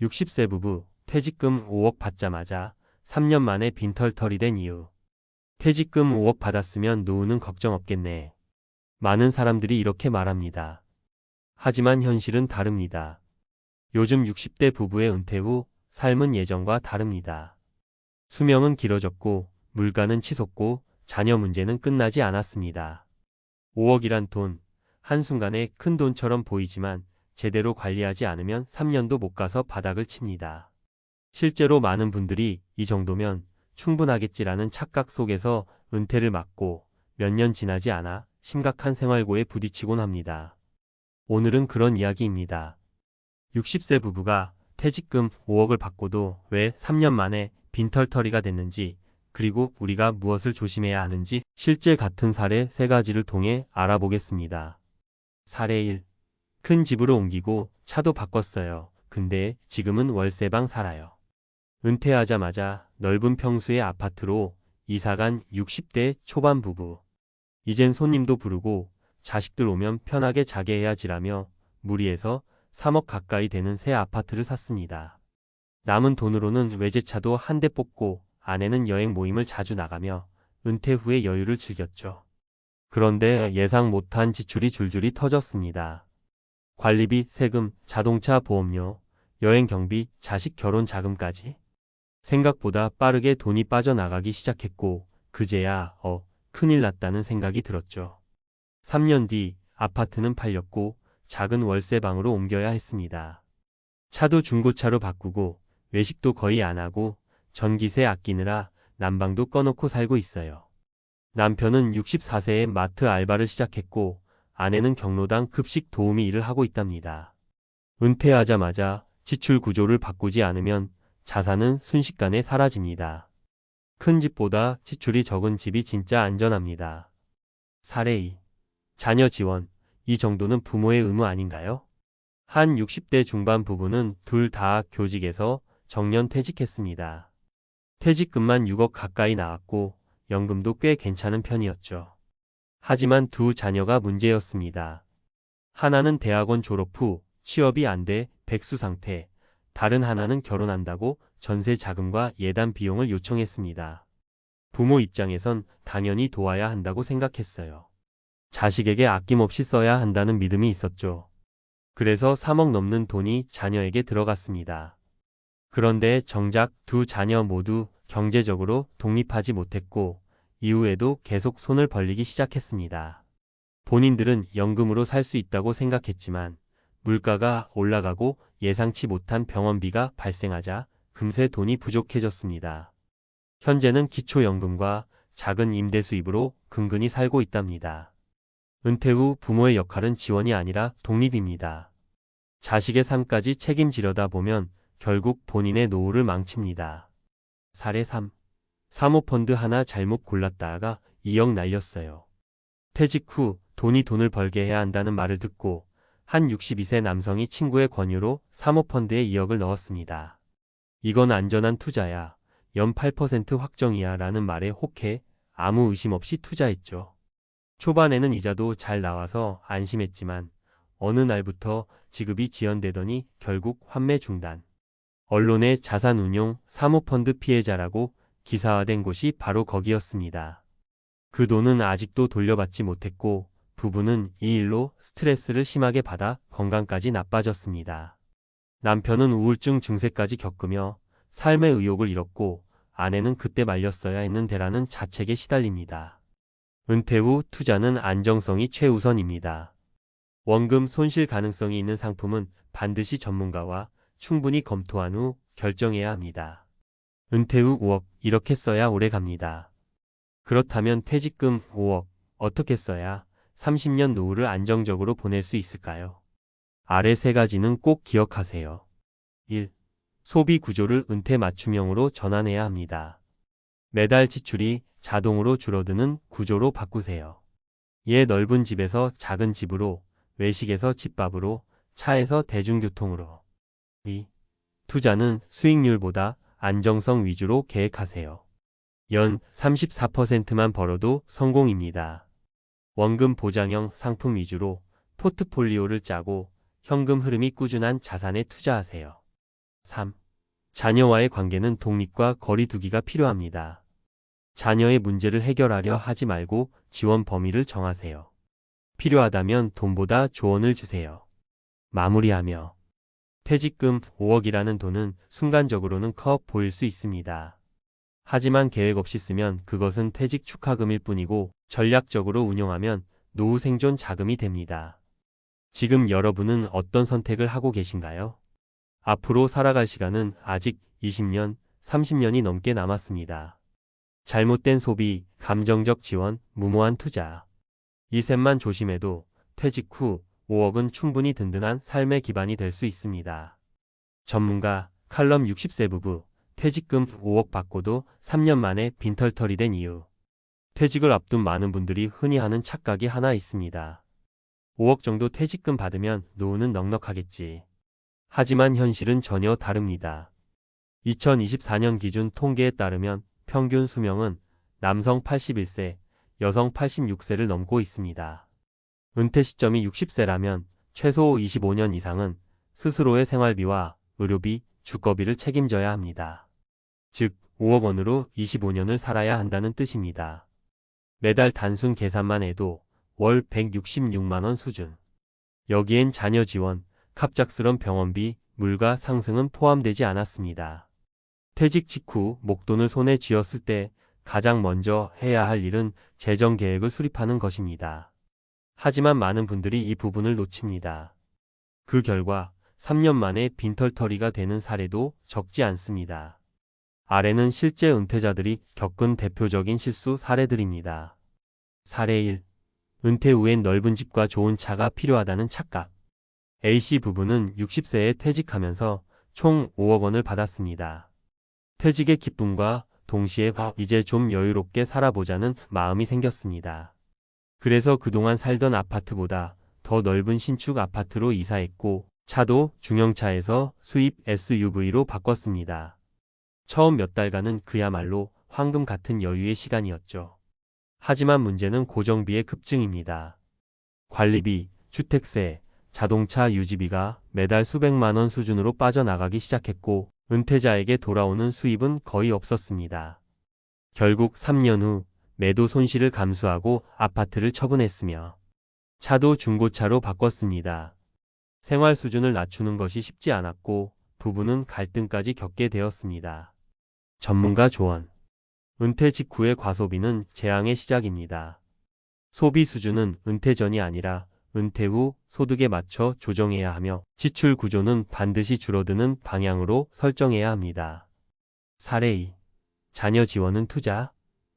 60세 부부, 퇴직금 5억 받자마자 3년 만에 빈털털이 된 이유. 퇴직금 5억 받았으면 노후는 걱정 없겠네. 많은 사람들이 이렇게 말합니다. 하지만 현실은 다릅니다. 요즘 60대 부부의 은퇴 후 삶은 예전과 다릅니다. 수명은 길어졌고 물가는 치솟고 자녀 문제는 끝나지 않았습니다. 5억이란 돈, 한순간에 큰 돈처럼 보이지만 제대로 관리하지 않으면 3년도 못 가서 바닥을 칩니다. 실제로 많은 분들이 이 정도면 충분하겠지라는 착각 속에서 은퇴를 맞고 몇 년 지나지 않아 심각한 생활고에 부딪히곤 합니다. 오늘은 그런 이야기입니다. 60세 부부가 퇴직금 5억을 받고도 왜 3년 만에 빈털터리가 됐는지, 그리고 우리가 무엇을 조심해야 하는지 실제 같은 사례 3가지를 통해 알아보겠습니다. 사례 1. 큰 집으로 옮기고 차도 바꿨어요. 근데 지금은 월세방 살아요. 은퇴하자마자 넓은 평수의 아파트로 이사간 60대 초반 부부. 이젠 손님도 부르고 자식들 오면 편하게 자게 해야지라며 무리해서 3억 가까이 되는 새 아파트를 샀습니다. 남은 돈으로는 외제차도 한 대 뽑고 아내는 여행 모임을 자주 나가며 은퇴 후의 여유를 즐겼죠. 그런데 예상 못한 지출이 줄줄이 터졌습니다. 관리비, 세금, 자동차 보험료, 여행 경비, 자식 결혼 자금까지. 생각보다 빠르게 돈이 빠져나가기 시작했고 그제야 큰일 났다는 생각이 들었죠. 3년 뒤 아파트는 팔렸고 작은 월세방으로 옮겨야 했습니다. 차도 중고차로 바꾸고 외식도 거의 안 하고 전기세 아끼느라 난방도 꺼놓고 살고 있어요. 남편은 64세에 마트 알바를 시작했고 아내는 경로당 급식 도우미 일을 하고 있답니다. 은퇴하자마자 지출 구조를 바꾸지 않으면 자산은 순식간에 사라집니다. 큰 집보다 지출이 적은 집이 진짜 안전합니다. 사례 2. 자녀 지원. 이 정도는 부모의 의무 아닌가요? 한 60대 중반 부부는 둘 다 교직에서 정년 퇴직했습니다. 퇴직금만 6억 가까이 나왔고 연금도 꽤 괜찮은 편이었죠. 하지만 두 자녀가 문제였습니다. 하나는 대학원 졸업 후 취업이 안 돼 백수 상태, 다른 하나는 결혼한다고 전세 자금과 예단 비용을 요청했습니다. 부모 입장에선 당연히 도와야 한다고 생각했어요. 자식에게 아낌없이 써야 한다는 믿음이 있었죠. 그래서 3억 넘는 돈이 자녀에게 들어갔습니다. 그런데 정작 두 자녀 모두 경제적으로 독립하지 못했고 이후에도 계속 손을 벌리기 시작했습니다. 본인들은 연금으로 살 수 있다고 생각했지만 물가가 올라가고 예상치 못한 병원비가 발생하자 금세 돈이 부족해졌습니다. 현재는 기초연금과 작은 임대 수입으로 근근히 살고 있답니다. 은퇴 후 부모의 역할은 지원이 아니라 독립입니다. 자식의 삶까지 책임지려다 보면 결국 본인의 노후를 망칩니다. 사례 3. 사모펀드 하나 잘못 골랐다가 2억 날렸어요. 퇴직 후 돈을 벌게 해야 한다는 말을 듣고 한 62세 남성이 친구의 권유로 사모펀드에 2억을 넣었습니다. 이건 안전한 투자야. 연 8% 확정이야 라는 말에 혹해 아무 의심 없이 투자했죠. 초반에는 이자도 잘 나와서 안심했지만 어느 날부터 지급이 지연되더니 결국 환매 중단. 언론에 자산운용 사모펀드 피해자라고 기사화된 곳이 바로 거기였습니다. 그 돈은 아직도 돌려받지 못했고 부부는 이 일로 스트레스를 심하게 받아 건강까지 나빠졌습니다. 남편은 우울증 증세까지 겪으며 삶의 의욕을 잃었고 아내는 그때 말렸어야 했는데라는 자책에 시달립니다. 은퇴 후 투자는 안정성이 최우선입니다. 원금 손실 가능성이 있는 상품은 반드시 전문가와 충분히 검토한 후 결정해야 합니다. 은퇴 후 5억 이렇게 써야 오래 갑니다. 그렇다면 퇴직금 5억 어떻게 써야 30년 노후를 안정적으로 보낼 수 있을까요? 아래 3가지는 꼭 기억하세요. 1. 소비 구조를 은퇴 맞춤형으로 전환해야 합니다. 매달 지출이 자동으로 줄어드는 구조로 바꾸세요. 넓은 집에서 작은 집으로, 외식에서 집밥으로, 차에서 대중교통으로. 2. 투자는 수익률보다 안정성 위주로 계획하세요. 연 34%만 벌어도 성공입니다. 원금 보장형 상품 위주로 포트폴리오를 짜고 현금 흐름이 꾸준한 자산에 투자하세요. 3. 자녀와의 관계는 독립과 거리 두기가 필요합니다. 자녀의 문제를 해결하려 하지 말고 지원 범위를 정하세요. 필요하다면 돈보다 조언을 주세요. 마무리하며 퇴직금 5억이라는 돈은 순간적으로는 커 보일 수 있습니다. 하지만 계획 없이 쓰면 그것은 퇴직 축하금일 뿐이고 전략적으로 운용하면 노후 생존 자금이 됩니다. 지금 여러분은 어떤 선택을 하고 계신가요? 앞으로 살아갈 시간은 아직 20년, 30년이 넘게 남았습니다. 잘못된 소비, 감정적 지원, 무모한 투자. 이 셋만 조심해도 퇴직 후 5억은 충분히 든든한 삶의 기반이 될 수 있습니다. 전문가, 칼럼 60세 부부, 퇴직금 5억 받고도 3년 만에 빈털털이 된 이유. 퇴직을 앞둔 많은 분들이 흔히 하는 착각이 하나 있습니다. 5억 정도 퇴직금 받으면 노후는 넉넉하겠지. 하지만 현실은 전혀 다릅니다. 2024년 기준 통계에 따르면 평균 수명은 남성 81세, 여성 86세를 넘고 있습니다. 은퇴 시점이 60세라면 최소 25년 이상은 스스로의 생활비와 의료비, 주거비를 책임져야 합니다. 즉, 5억 원으로 25년을 살아야 한다는 뜻입니다. 매달 단순 계산만 해도 월 166만 원 수준. 여기엔 자녀 지원, 갑작스런 병원비, 물가 상승은 포함되지 않았습니다. 퇴직 직후 목돈을 손에 쥐었을 때 가장 먼저 해야 할 일은 재정 계획을 수립하는 것입니다. 하지만 많은 분들이 이 부분을 놓칩니다. 그 결과 3년 만에 빈털터리가 되는 사례도 적지 않습니다. 아래는 실제 은퇴자들이 겪은 대표적인 실수 사례들입니다. 사례 1. 은퇴 후엔 넓은 집과 좋은 차가 필요하다는 착각. A씨 부부는 60세에 퇴직하면서 총 5억 원을 받았습니다. 퇴직의 기쁨과 동시에 이제 좀 여유롭게 살아보자는 마음이 생겼습니다. 그래서 그동안 살던 아파트보다 더 넓은 신축 아파트로 이사했고 차도 중형차에서 수입 SUV로 바꿨습니다. 처음 몇 달간은 그야말로 황금 같은 여유의 시간이었죠. 하지만 문제는 고정비의 급증입니다. 관리비, 주택세, 자동차 유지비가 매달 수백만 원 수준으로 빠져나가기 시작했고 은퇴자에게 돌아오는 수입은 거의 없었습니다. 결국 3년 후 매도 손실을 감수하고 아파트를 처분했으며 차도 중고차로 바꿨습니다. 생활 수준을 낮추는 것이 쉽지 않았고 부부는 갈등까지 겪게 되었습니다. 전문가 조언. 은퇴 직후의 과소비는 재앙의 시작입니다. 소비 수준은 은퇴 전이 아니라 은퇴 후 소득에 맞춰 조정해야 하며 지출 구조는 반드시 줄어드는 방향으로 설정해야 합니다. 사례 2. 자녀 지원은 투자?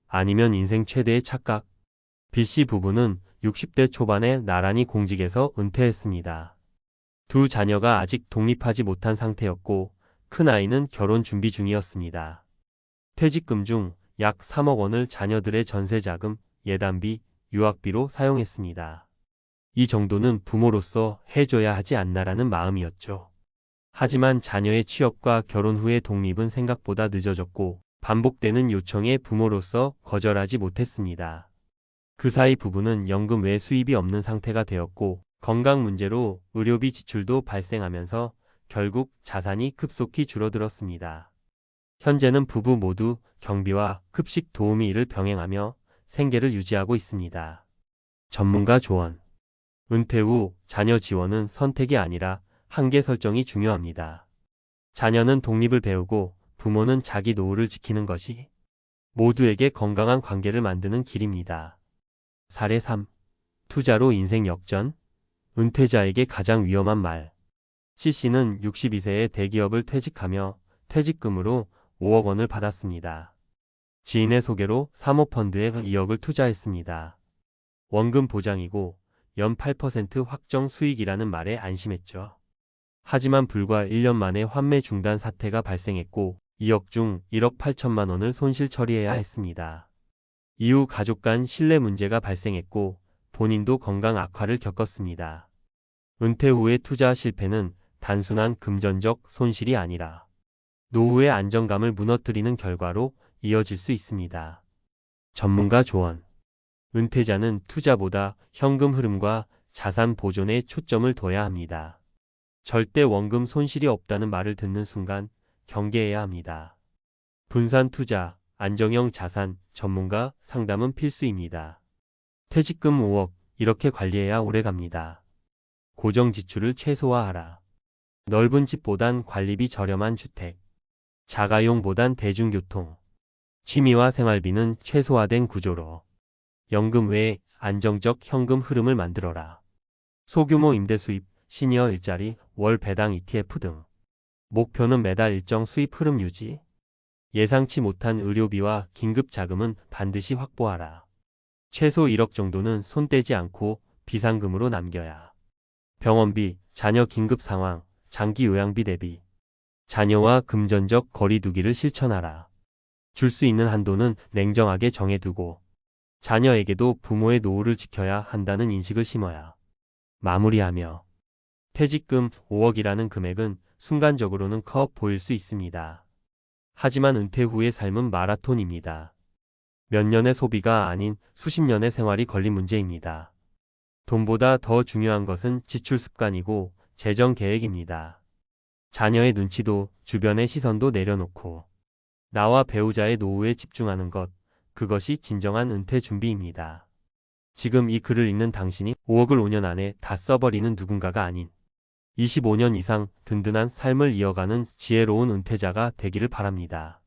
아니면 인생 최대의 착각? B씨 부부는 60대 초반에 나란히 공직에서 은퇴했습니다. 두 자녀가 아직 독립하지 못한 상태였고 큰아이는 결혼 준비 중이었습니다. 퇴직금 중 약 3억 원을 자녀들의 전세자금, 예단비, 유학비로 사용했습니다. 이 정도는 부모로서 해줘야 하지 않나라는 마음이었죠. 하지만 자녀의 취업과 결혼 후의 독립은 생각보다 늦어졌고 반복되는 요청에 부모로서 거절하지 못했습니다. 그 사이 부부는 연금 외 수입이 없는 상태가 되었고 건강 문제로 의료비 지출도 발생하면서 결국 자산이 급속히 줄어들었습니다. 현재는 부부 모두 경비와 급식 도우미 일을 병행하며 생계를 유지하고 있습니다. 전문가 조언. 은퇴 후 자녀 지원은 선택이 아니라 한계 설정이 중요합니다. 자녀는 독립을 배우고 부모는 자기 노후를 지키는 것이 모두에게 건강한 관계를 만드는 길입니다. 사례 3. 투자로 인생 역전? 은퇴자에게 가장 위험한 말. C씨는 62세에 대기업을 퇴직하며 퇴직금으로 5억 원을 받았습니다. 지인의 소개로 사모펀드에 2억을 투자했습니다. 원금 보장이고 연 8% 확정 수익이라는 말에 안심했죠. 하지만 불과 1년 만에 환매 중단 사태가 발생했고 2억 중 1억 8천만 원을 손실 처리해야 했습니다. 이후 가족 간 신뢰 문제가 발생했고 본인도 건강 악화를 겪었습니다. 은퇴 후의 투자 실패는 단순한 금전적 손실이 아니라 노후의 안정감을 무너뜨리는 결과로 이어질 수 있습니다. 전문가 조언. 은퇴자는 투자보다 현금 흐름과 자산 보존에 초점을 둬야 합니다. 절대 원금 손실이 없다는 말을 듣는 순간 경계해야 합니다. 분산 투자, 안정형 자산, 전문가 상담은 필수입니다. 퇴직금 5억, 이렇게 관리해야 오래갑니다. 고정 지출을 최소화하라. 넓은 집보단 관리비 저렴한 주택. 자가용보단 대중교통. 취미와 생활비는 최소화된 구조로. 연금 외에 안정적 현금 흐름을 만들어라. 소규모 임대 수입, 시니어 일자리, 월 배당 ETF 등. 목표는 매달 일정 수입 흐름 유지. 예상치 못한 의료비와 긴급 자금은 반드시 확보하라. 최소 1억 정도는 손 떼지 않고 비상금으로 남겨야. 병원비, 자녀 긴급 상황, 장기 요양비 대비. 자녀와 금전적 거리두기를 실천하라. 줄 수 있는 한도는 냉정하게 정해두고 자녀에게도 부모의 노후를 지켜야 한다는 인식을 심어야. 마무리하며 퇴직금 5억이라는 금액은 순간적으로는 커 보일 수 있습니다. 하지만 은퇴 후의 삶은 마라톤입니다. 몇 년의 소비가 아닌 수십 년의 생활이 걸린 문제입니다. 돈보다 더 중요한 것은 지출 습관이고 재정 계획입니다. 자녀의 눈치도 주변의 시선도 내려놓고 나와 배우자의 노후에 집중하는 것, 그것이 진정한 은퇴 준비입니다. 지금 이 글을 읽는 당신이 5억을 5년 안에 다 써버리는 누군가가 아닌 25년 이상 든든한 삶을 이어가는 지혜로운 은퇴자가 되기를 바랍니다.